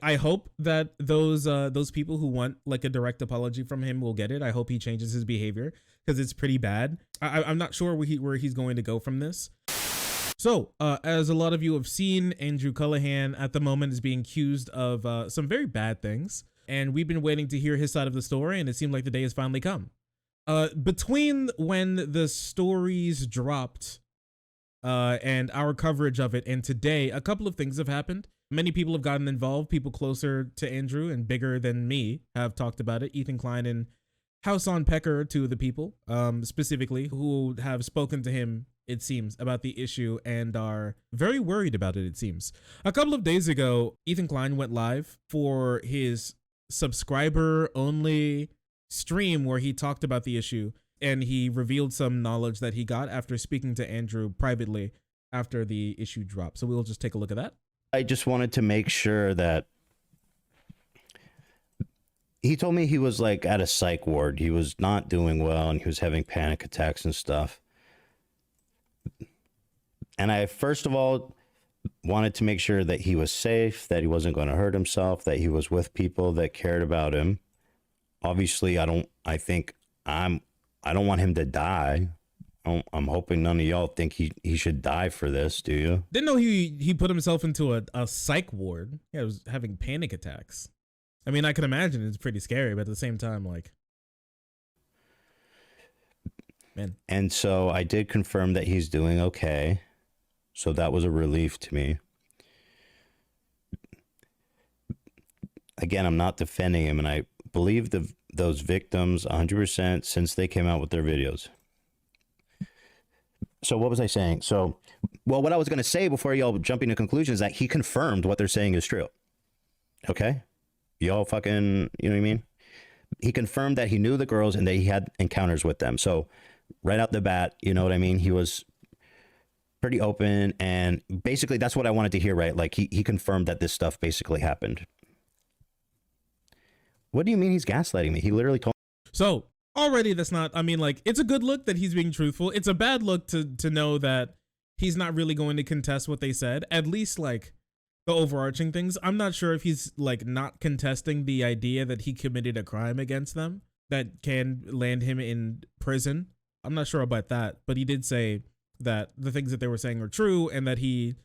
I hope that those people who want like a direct apology from him will get it. I hope he changes his behavior because it's pretty bad. I'm not sure where he's going to go from this. So, as a lot of you have seen, Andrew Callaghan at the moment is being accused of some very bad things, and we've been waiting to hear his side of the story, and it seemed like the day has finally come. Between when the stories dropped and our coverage of it and today, a couple of things have happened. Many people have gotten involved. People closer to Andrew and bigger than me have talked about it. Ethan Klein and House on Pecker, two of the people specifically who have spoken to him, it seems, about the issue and are very worried about it, it seems. A couple of days ago, Ethan Klein went live for his subscriber-only stream where he talked about the issue, and he revealed some knowledge that he got after speaking to Andrew privately after the issue dropped. So we'll just take a look at that. I just wanted to make sure that he told me he was like at a psych ward. He was not doing well and he was having panic attacks and stuff. And I, first of all, wanted to make sure that he was safe, that he wasn't going to hurt himself, that he was with people that cared about him. Obviously, I don't want him to die. I'm hoping none of y'all think he should die for this, do you? Didn't know he put himself into a psych ward. Yeah, he was having panic attacks. I mean, I can imagine it's pretty scary, but at the same time, like, man. And so I did confirm that he's doing okay. So that was a relief to me. Again, I'm not defending him, and I believe those victims 100% since they came out with their videos. So what was I saying? So, well, what I was going to say before y'all jumping to conclusions is that he confirmed what they're saying is true. Okay? Y'all fucking, you know what I mean? He confirmed that he knew the girls and that he had encounters with them. So right out the bat, you know what I mean? He was pretty open, and basically that's what I wanted to hear, right? Like he confirmed that this stuff basically happened. What do you mean he's gaslighting me? He literally told me. So already that's not, I mean, like, it's a good look that he's being truthful. It's a bad look to know that he's not really going to contest what they said, at least like the overarching things. I'm not sure if he's like not contesting the idea that he committed a crime against them that can land him in prison. I'm not sure about that, but he did say that the things that they were saying are true, and that he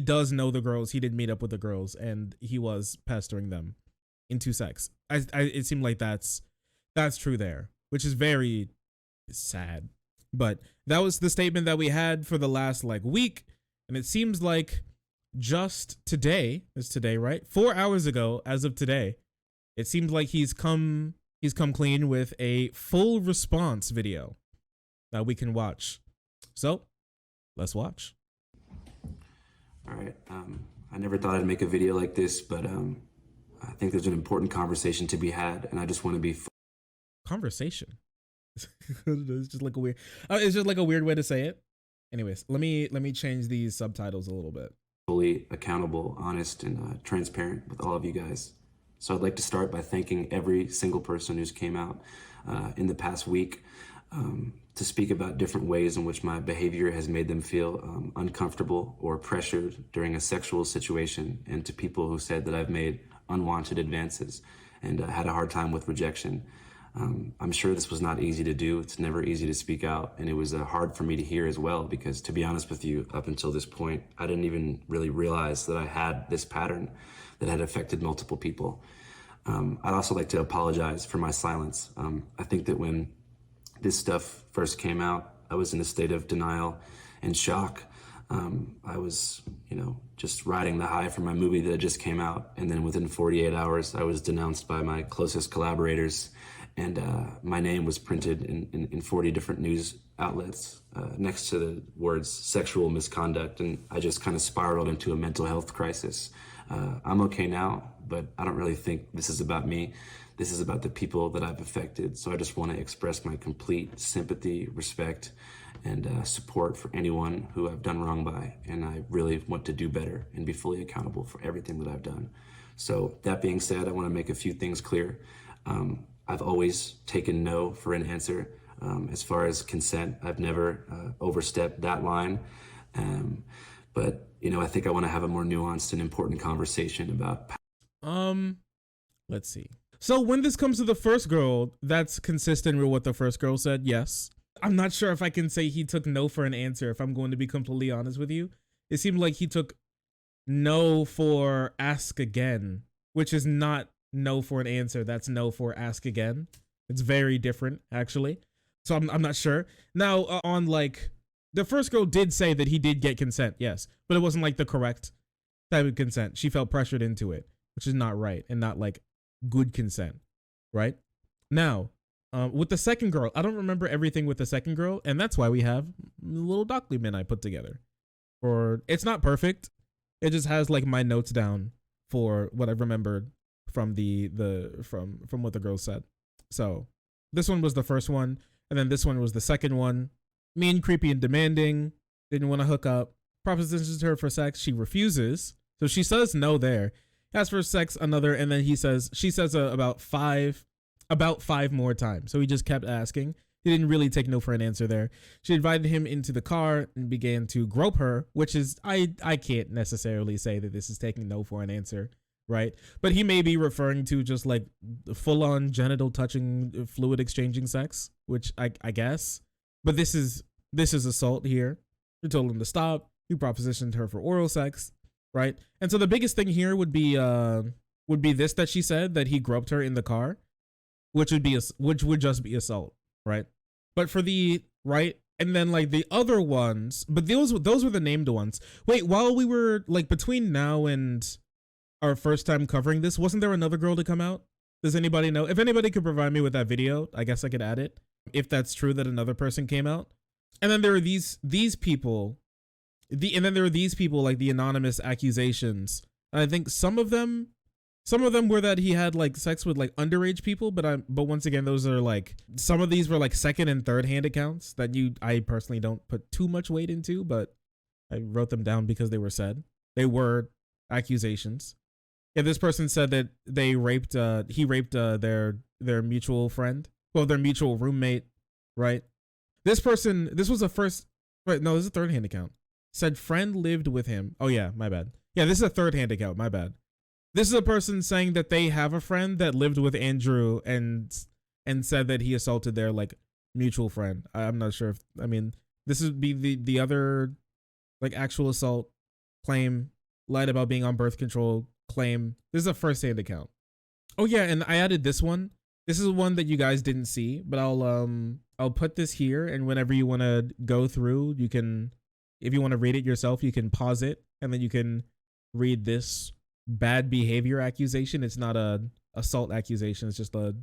does know the girls. He did meet up with the girls, and he was pestering them into sex. It seemed like that's true there, which is very sad. But that was the statement that we had for the last like week, and it seems like just today, it's today, right? 4 hours ago, as of today, it seems like he's come clean with a full response video that we can watch. So let's watch. All right. I never thought I'd make a video like this, but I think there's an important conversation to be had, and I just want to be conversation. It's just like a weird. It's just like a weird way to say it. Anyways, let me change these subtitles a little bit. Fully accountable, honest, and transparent with all of you guys. So I'd like to start by thanking every single person who's came out in the past week to speak about different ways in which my behavior has made them feel uncomfortable or pressured during a sexual situation, and to people who said that I've made unwanted advances and had a hard time with rejection. I'm sure this was not easy to do. It's never easy to speak out, and it was hard for me to hear as well, because to be honest with you, up until this point, I didn't even really realize that I had this pattern that had affected multiple people. I'd also like to apologize for my silence. I think that when this stuff first came out, I was in a state of denial and shock. I was, just riding the high from my movie that just came out, and then within 48 hours, I was denounced by my closest collaborators, and my name was printed in 40 different news outlets next to the words sexual misconduct, and I just kind of spiraled into a mental health crisis. I'm okay now, but I don't really think this is about me. This is about the people that I've affected. So I just want to express my complete sympathy, respect, and support for anyone who I've done wrong by. And I really want to do better and be fully accountable for everything that I've done. So that being said, I want to make a few things clear. I've always taken no for an answer. As far as consent, I've never overstepped that line. But I think I want to have a more nuanced and important conversation about. Let's see. So when this comes to the first girl, that's consistent with what the first girl said. Yes. I'm not sure if I can say he took no for an answer, if I'm going to be completely honest with you. It seemed like he took no for ask again, which is not no for an answer. That's no for ask again. It's very different, actually. So I'm not sure. Now, on like, the first girl did say that he did get consent, yes, but it wasn't like the correct type of consent. She felt pressured into it, which is not right and not like good consent, right? Now, with the second girl, I don't remember everything with the second girl, and that's why we have the little document I put together. Or it's not perfect. It just has like my notes down for what I remembered from from what the girl said. So this one was the first one, and then this one was the second one. Mean, creepy, and demanding. Didn't want to hook up. Propositions her for sex. She refuses. So she says no there. Asks for sex another, and then she says about five more times. So he just kept asking. He didn't really take no for an answer there. She invited him into the car and began to grope her, which is, I can't necessarily say that this is taking no for an answer, right? But he may be referring to just like full on genital touching, fluid exchanging sex, which I guess. But this is assault here. He told him to stop. He propositioned her for oral sex, right? And so the biggest thing here would be this, that she said that he groped her in the car, which would just be assault, right? But for the right, and then like the other ones, but those were the named ones. Wait, while we were like between now and our first time covering this, wasn't there another girl to come out? Does anybody know? If anybody could provide me with that video, I guess I could add it, if that's true that another person came out. And then there are these people, and then there are these people like the anonymous accusations. And I think some of them were that he had like sex with like underage people, but once again, those are like, some of these were like second and third hand accounts that I personally don't put too much weight into, but I wrote them down because they were accusations. Yeah, this person said that he raped their mutual friend, well, their mutual roommate, right? This was a first, right? No, this is a third hand account. Said friend lived with him. Oh yeah, my bad. Yeah, this is a third hand account. My bad. This is a person saying that they have a friend that lived with Andrew and said that he assaulted their like mutual friend. I'm not sure if, I mean, this would be the other like actual assault claim, lied about being on birth control claim. This is a first hand account. Oh yeah, and I added this one. This is one that you guys didn't see, but I'll put this here, and whenever you want to go through, you can, if you want to read it yourself, you can pause it and then you can read this bad behavior accusation. It's not a assault accusation. It's just a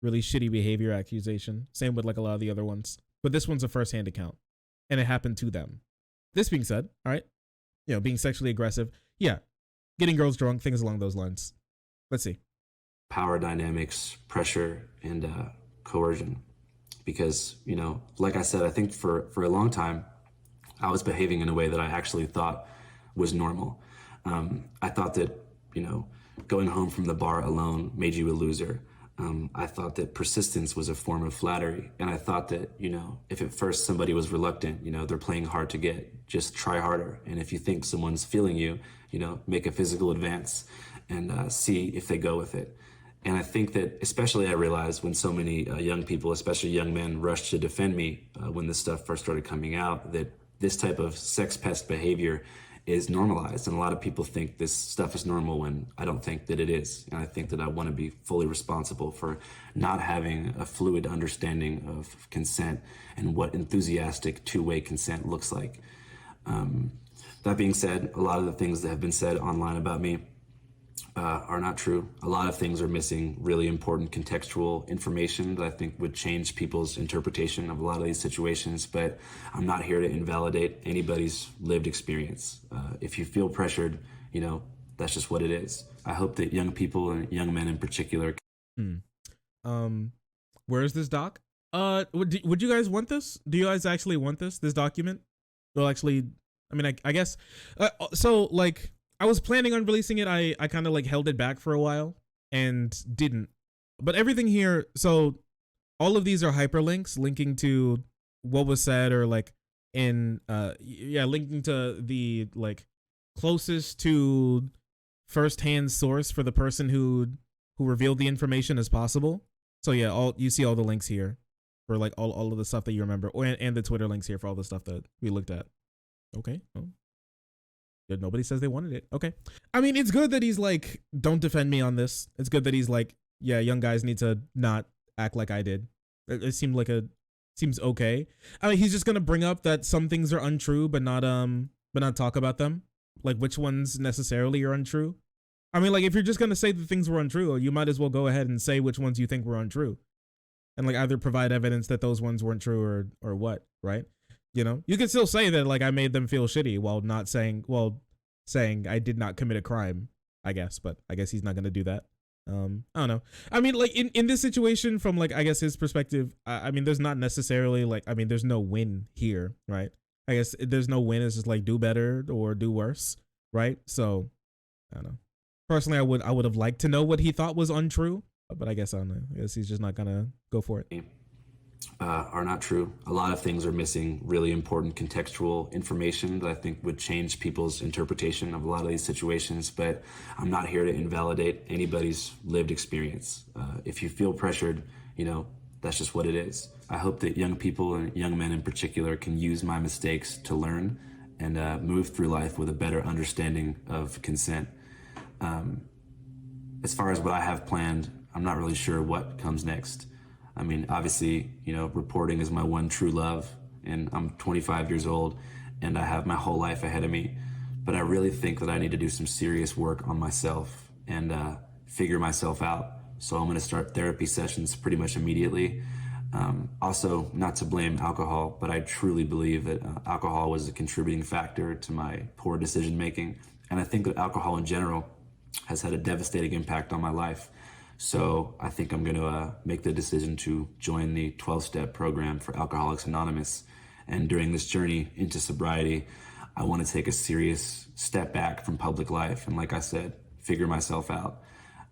really shitty behavior accusation. Same with like a lot of the other ones. But this one's a first-hand account, and it happened to them. This being said, all right, being sexually aggressive, yeah, getting girls drunk, things along those lines. Let's see. Power dynamics, pressure, and coercion. Because, like I said, I think for a long time, I was behaving in a way that I actually thought was normal. I thought that, going home from the bar alone made you a loser. I thought that persistence was a form of flattery. And I thought that, if at first somebody was reluctant, they're playing hard to get, just try harder. And if you think someone's feeling you, make a physical advance and see if they go with it. And I think that, especially I realized when so many young people, especially young men, rushed to defend me when this stuff first started coming out, that this type of sex pest behavior is normalized. And a lot of people think this stuff is normal when I don't think that it is. And I think that I want to be fully responsible for not having a fluid understanding of consent and what enthusiastic two-way consent looks like. That being said, a lot of the things that have been said online about me are not true. A lot of things are missing really important contextual information that I think would change people's interpretation of a lot of these situations, but I'm not here to invalidate anybody's lived experience. If you feel pressured, that's just what it is. I hope that young people and young men in particular. Where is this doc? Would you guys want this? Do you guys actually want this document? Well, actually, I mean, I guess, so like, I was planning on releasing it. I kind of like held it back for a while and didn't. But everything here, so all of these are hyperlinks linking to what was said, or like in linking to the like closest to first-hand source for the person who revealed the information as possible. So yeah, you see all the links here for like all of the stuff that you remember, and the Twitter links here for all the stuff that we looked at. Okay. Oh. Good. Nobody says they wanted it. Okay. I mean, it's good that he's like, don't defend me on this. It's good that he's like, yeah, young guys need to not act like I did. It seems okay. I mean, he's just gonna bring up that some things are untrue, but not talk about them. Like which ones necessarily are untrue. I mean, like if you're just gonna say that things were untrue, you might as well go ahead and say which ones you think were untrue, and like either provide evidence that those ones weren't true or what, right? You know, you can still say that like I made them feel shitty while not saying I did not commit a crime, I guess, but I guess he's not gonna do that. I don't know. I mean, like in this situation, from like I guess his perspective, I mean, there's not necessarily like, I mean, there's no win here, right? I guess there's no win. It's just like do better or do worse, right? So I don't know. Personally, I would have liked to know what he thought was untrue, but I guess I don't know. I guess he's just not gonna go for it. Are not true. A lot of things are missing really important contextual information that I think would change people's interpretation of a lot of these situations, but I'm not here to invalidate anybody's lived experience. If you feel pressured, you know, that's just what it is. I hope that young people and young men in particular can use my mistakes to learn and move through life with a better understanding of consent. As far as what I have planned, I'm not really sure what comes next. I mean, obviously, you know, reporting is my one true love, and I'm 25 years old, and I have my whole life ahead of me. But I really think that I need to do some serious work on myself and figure myself out. So I'm going to start therapy sessions pretty much immediately. Also, not to blame alcohol, but I truly believe that alcohol was a contributing factor to my poor decision making. And I think that alcohol in general has had a devastating impact on my life. So I think I'm going to make the decision to join the 12-step program for Alcoholics Anonymous. And during this journey into sobriety, I want to take a serious step back from public life. And like I said, figure myself out.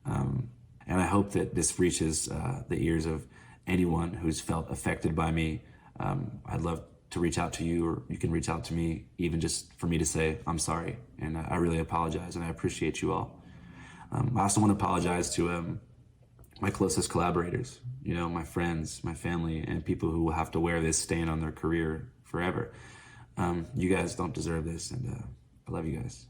And I hope that this reaches the ears of anyone who's felt affected by me. I'd love to reach out to you, or you can reach out to me, even just for me to say, I'm sorry. And I really apologize, and I appreciate you all. I also want to apologize to my closest collaborators, you know, my friends, my family, and people who will have to wear this stain on their career forever. You guys don't deserve this, and I love you guys.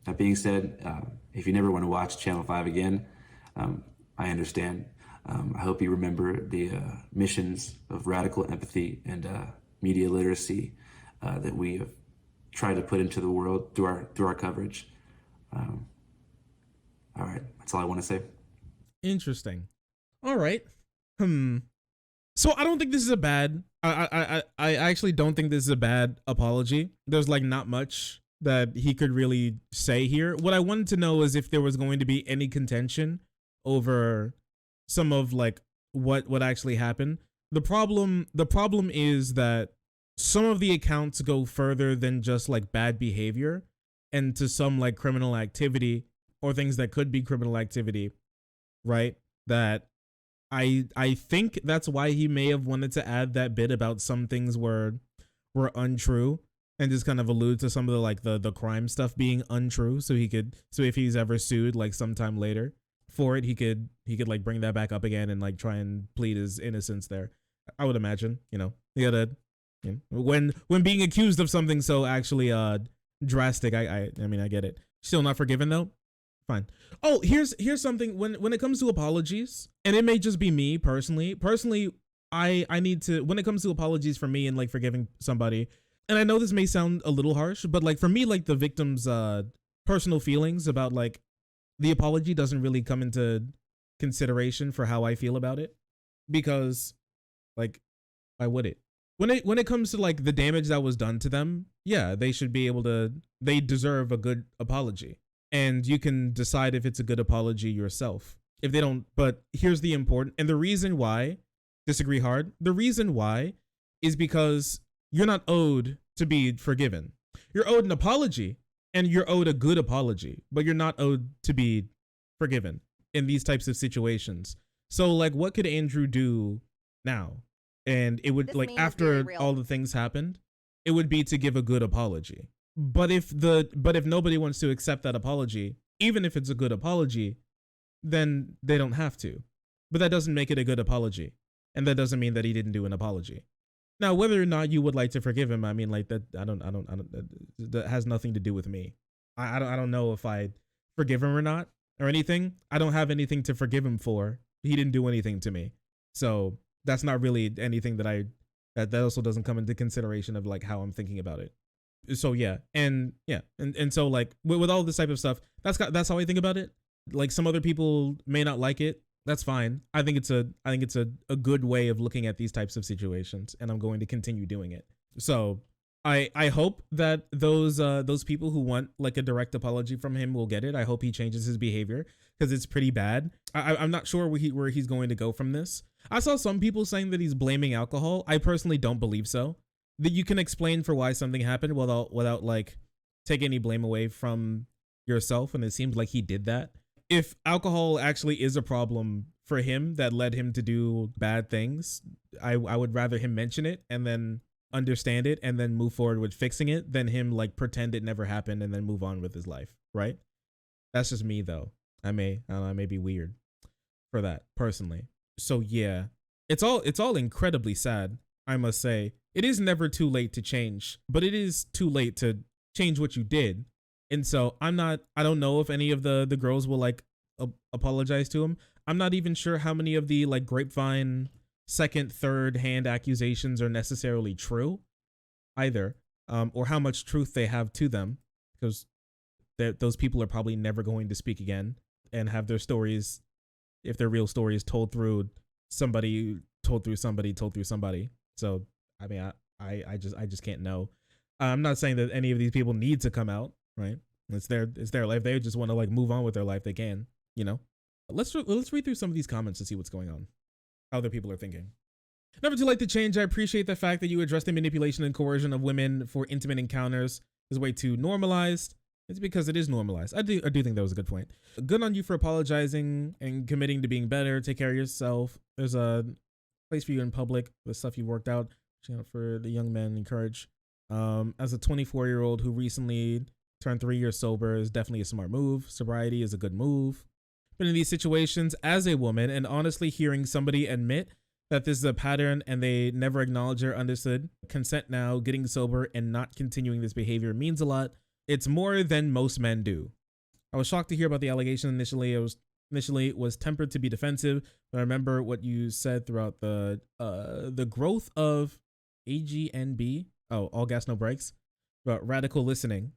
That being said, if you never want to watch Channel 5 again, I understand. I hope you remember the missions of radical empathy and media literacy that we have tried to put into the world through our coverage. All right, that's all I want to say. Interesting. All right. So I don't think this is a bad. I actually don't think this is a bad apology. There's like not much that he could really say here. What I wanted to know is if there was going to be any contention over some of like what actually happened. The problem is that some of the accounts go further than just like bad behavior and to some like criminal activity or things that could be criminal activity, right? That I think that's why he may have wanted to add that bit about some things were untrue and just kind of allude to some of the like the crime stuff being untrue, so if he's ever sued like sometime later for it, he could like bring that back up again and like try and plead his innocence there. I would imagine, you know, you gotta, you know, when being accused of something so actually drastic, I mean, I get it. Still not forgiven though. Fine. Oh, here's something when it comes to apologies, and it may just be me personally, I need to, when it comes to apologies for me and like forgiving somebody, and I know this may sound a little harsh, but like for me, like the victim's personal feelings about like the apology doesn't really come into consideration for how I feel about it, because like why would it? When it comes to like the damage that was done to them, yeah, they deserve a good apology. And you can decide if it's a good apology yourself. If they don't, but here's the important, and the reason why, disagree hard, the reason why is because you're not owed to be forgiven. You're owed an apology, and you're owed a good apology, but you're not owed to be forgiven in these types of situations. So like, what could Andrew do now? And it would, like, after all the things happened, it would be to give a good apology. But if nobody wants to accept that apology, even if it's a good apology, then they don't have to. But that doesn't make it a good apology, and that doesn't mean that he didn't do an apology. Now, whether or not you would like to forgive him, I mean, like that, I don't, that has nothing to do with me. I don't know if I forgive him or not or anything. I don't have anything to forgive him for. He didn't do anything to me, so that's not really anything that also doesn't come into consideration of like how I'm thinking about it. So and so like with all this type of stuff, that's how I think about it. Like some other people may not like it. That's fine. I think it's a good way of looking at these types of situations, and I'm going to continue doing it. So I hope that those people who want like a direct apology from him will get it. I hope he changes his behavior because it's pretty bad. I'm not sure where he's going to go from this. I saw some people saying that he's blaming alcohol. I personally don't believe so. That you can explain for why something happened without like taking any blame away from yourself, and it seems like he did that. If alcohol actually is a problem for him that led him to do bad things, I would rather him mention it and then understand it and then move forward with fixing it than him like pretend it never happened and then move on with his life, right? That's just me though. I may be weird for that personally. So yeah, it's all incredibly sad, I must say. It is never too late to change, but it is too late to change what you did. And so I don't know if any of the girls will like apologize to him. I'm not even sure how many of the like grapevine second, third hand accusations are necessarily true either, or how much truth they have to them, because those people are probably never going to speak again and have their stories, if they're real stories, told through somebody. So I mean, I just can't know. I'm not saying that any of these people need to come out, right? It's their life. They just want to like move on with their life. They can, you know. Let's read through some of these comments to see what's going on, how other people are thinking. Never too late to change. I appreciate the fact that you addressed the manipulation and coercion of women for intimate encounters as a way to normalized. It's because it is normalized. I do think that was a good point. Good on you for apologizing and committing to being better. Take care of yourself. There's a place for you in public. The stuff you worked out. For the young men, encourage. As a 24-year-old who recently turned 3 years sober is definitely a smart move. Sobriety is a good move. But in these situations as a woman, and honestly hearing somebody admit that this is a pattern and they never acknowledged or understood consent now, getting sober and not continuing this behavior means a lot. It's more than most men do. I was shocked to hear about the allegation initially. It was tempered to be defensive, but I remember what you said throughout the growth of AGNB, all gas no brakes, about radical listening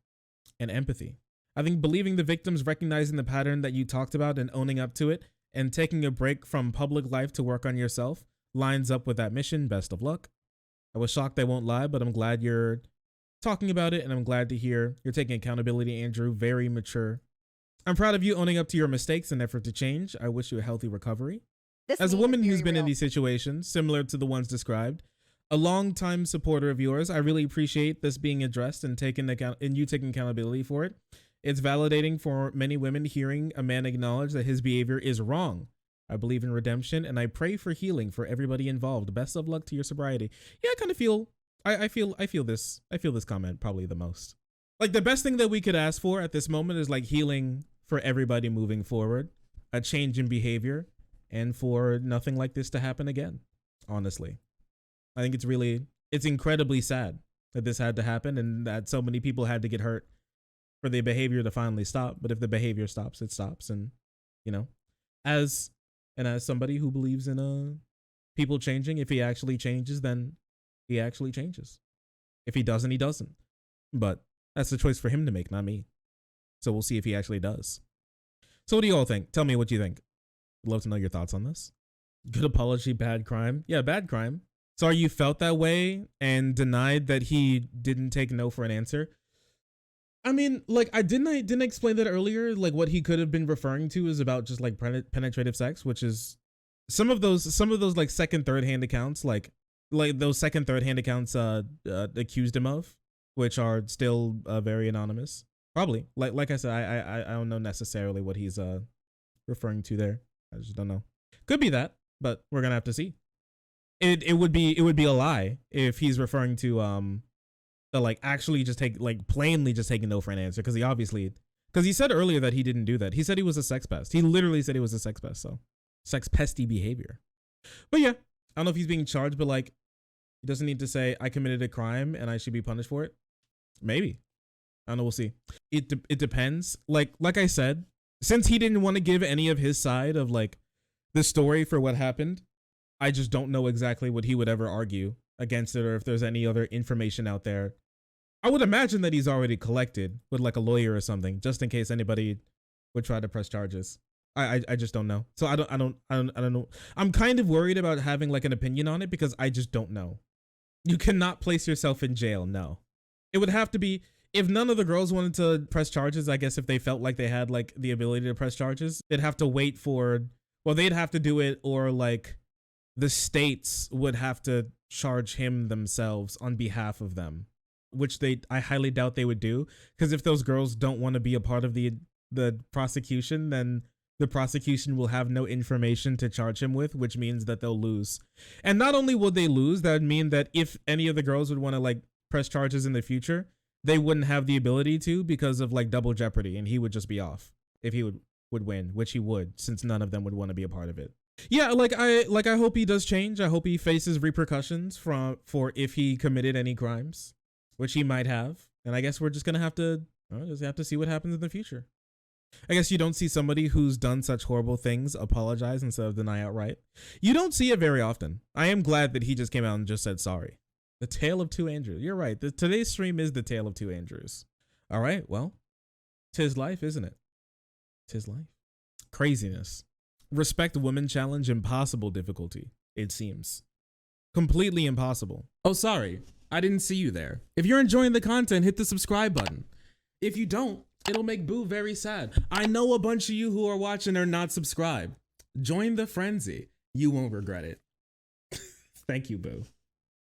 and empathy. I think believing the victims, recognizing the pattern that you talked about and owning up to it, and taking a break from public life to work on yourself lines up with that mission. Best of luck. I was shocked, I won't lie, but I'm glad you're talking about it, and I'm glad to hear you're taking accountability, Andrew. Very mature. I'm proud of you owning up to your mistakes and effort to change. I wish you a healthy recovery. As a woman who's been in these situations, similar to the ones described, a long-time supporter of yours, I really appreciate this being addressed and you taking accountability for it. It's validating for many women hearing a man acknowledge that his behavior is wrong. I believe in redemption, and I pray for healing for everybody involved. Best of luck to your sobriety. Yeah, I kind of feel, I feel this comment probably the most. Like the best thing that we could ask for at this moment is like healing for everybody moving forward, a change in behavior, and for nothing like this to happen again. Honestly, I think it's incredibly sad that this had to happen and that so many people had to get hurt for the behavior to finally stop. But if the behavior stops, it stops. And, you know, as somebody who believes in people changing, if he actually changes, then he actually changes. If he doesn't, he doesn't. But that's a choice for him to make, not me. So we'll see if he actually does. So what do you all think? Tell me what you think. I'd love to know your thoughts on this. Good apology, bad crime. Yeah, bad crime. Sorry you felt that way and denied that he didn't take no for an answer. I mean, like I didn't explain that earlier. Like what he could have been referring to is about just like penetrative sex, which is some of those like second, third hand accounts, like those second, third hand accounts accused him of, which are still very anonymous. Probably, like I said, I don't know necessarily what he's referring to there. I just don't know. Could be that, but we're gonna have to see. It would be a lie if he's referring to like actually just plainly just taking no for an answer, because he said earlier that he didn't do that. He said he was a sex pest. He literally said he was a sex pest. So sex pesty behavior. But yeah, I don't know if he's being charged, but like he doesn't need to say I committed a crime and I should be punished for it. Maybe. I don't know. We'll see. It depends. Like I said, since he didn't want to give any of his side of like the story for what happened, I just don't know exactly what he would ever argue against it, or if there's any other information out there. I would imagine that he's already collected with like a lawyer or something, just in case anybody would try to press charges. I just don't know. So I don't know. I'm kind of worried about having like an opinion on it because I just don't know. You cannot place yourself in jail. No, it would have to be, if none of the girls wanted to press charges, I guess if they felt like they had like the ability to press charges, they'd have to wait for, well, they'd have to do it, or like the states would have to charge him themselves on behalf of them, which I highly doubt they would do, because if those girls don't want to be a part of the prosecution, then the prosecution will have no information to charge him with, which means that they'll lose. And not only would they lose, that would mean that if any of the girls would want to like press charges in the future, they wouldn't have the ability to, because of like double jeopardy, and he would just be off if he would win, which he would, since none of them would want to be a part of it. Yeah, I hope he does change. I hope he faces repercussions for if he committed any crimes, which he might have. And I guess we're just gonna have to see what happens in the future. I guess you don't see somebody who's done such horrible things apologize instead of deny outright. You don't see it very often. I am glad that he just came out and just said sorry. The tale of two Andrews. You're right. Today's stream is the tale of two Andrews. All right, well, 'tis life, isn't it? 'Tis life. Craziness. Respect women challenge, impossible difficulty, it seems. Completely impossible. Oh, sorry. I didn't see you there. If you're enjoying the content, hit the subscribe button. If you don't, it'll make Boo very sad. I know a bunch of you who are watching are not subscribed. Join the frenzy. You won't regret it. Thank you, Boo.